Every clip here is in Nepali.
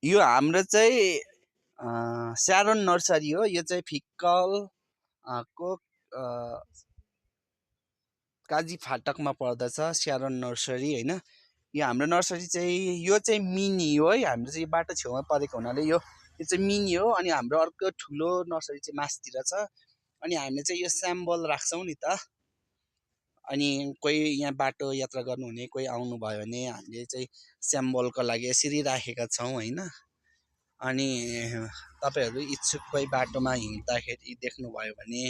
यो हाम्रो चाहिँ स्यारोन नर्सरी हो। यो चाहिँ फिक्कल को काजी फाटकमा पर्दछ स्यारोन नर्सरी होइन। यो हाम्रो नर्सरी चाहिँ यो चाहिँ मिनी हो है। हाम्रो चाहिँ यो बाटो छेउमा परेको हुनाले यो चाहिँ मिनी हो। अनि हाम्रो अर्को ठुलो नर्सरी चाहिँ मास्तिर छ। अनि हामीले चाहिँ यो स्याम्बल राख्छौँ नि त। अनि कोही यहाँ बाटो यात्रा गर्नुहुने कोही आउनुभयो भने हामीले चाहिँ स्याम्बलको लागि यसरी राखेका छौँ होइन। अनि तपाईँहरू इच्छुक कोही बाटोमा हिँड्दाखेरि देख्नुभयो भने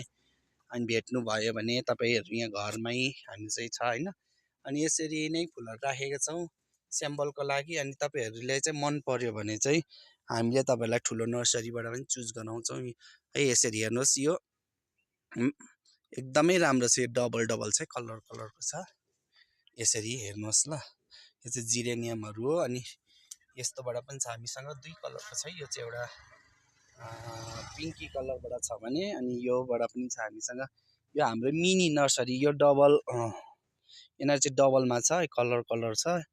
अनि भेट्नुभयो भने तपाईँहरू यहाँ घरमै हामी चाहिँ छ होइन। अनि यसरी नै फुलहरू राखेका छौँ स्याम्पलको लागि। अनि तपाईँहरूले चाहिँ मन पर्यो भने चाहिँ हामीले तपाईँहरूलाई ठुलो नर्सरीबाट पनि चुज गराउँछौँ है। यसरी हेर्नुहोस् यो एकदमै राम्रो छ। यो डबल डबल चाहिँ कलर कलरको छ। यसरी हेर्नुहोस् ल। यो चाहिँ जिरेनियमहरू हो। अनि यस्तोबाट पनि छ हामीसँग दुई कलरको छ। यो चाहिँ एउटा पिङ्की कलरबाट छ भने अनि योबाट पनि छ हामीसँग। यो हाम्रो मिनी नर्सरी यो डबल यिनीहरू चाहिँ डबलमा छ कलर कलर छ।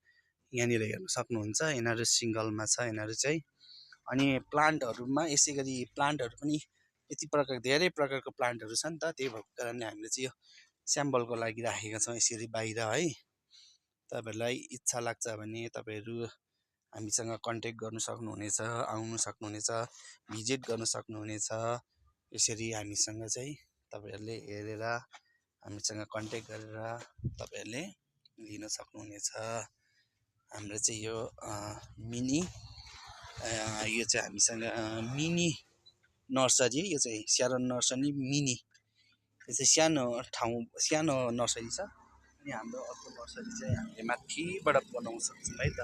यहाँनिर हेर्न सक्नुहुन्छ यिनीहरू सिङ्गलमा छ यिनीहरू चाहिँ। अनि प्लान्टहरूमा यसै गरी प्लान्टहरू पनि यति प्रकार धेरै प्रकारको प्लान्टहरू छ नि त। त्यही भएको कारणले हामीले चाहिँ यो स्याम्पलको लागि राखेका छौँ यसरी बाहिर है। तपाईँहरूलाई इच्छा लाग्छ भने तपाईँहरू हामीसँग कन्ट्याक्ट गर्नु सक्नुहुनेछ, आउनु सक्नुहुनेछ, भिजिट गर्नु सक्नुहुनेछ। यसरी हामीसँग चाहिँ तपाईँहरूले हेरेर हामीसँग कन्ट्याक्ट गरेर तपाईँहरूले लिन सक्नुहुनेछ। हाम्रो चाहिँ यो मिनी यो चाहिँ हामीसँग मिनी नर्सरी। यो चाहिँ स्यारोन नर्सरी मिनी। यो चाहिँ सानो ठाउँ सानो नर्सरी छ। अनि हाम्रो अर्को नर्सरी चाहिँ हामीले माथिबाट बनाउन सक्छौँ है त।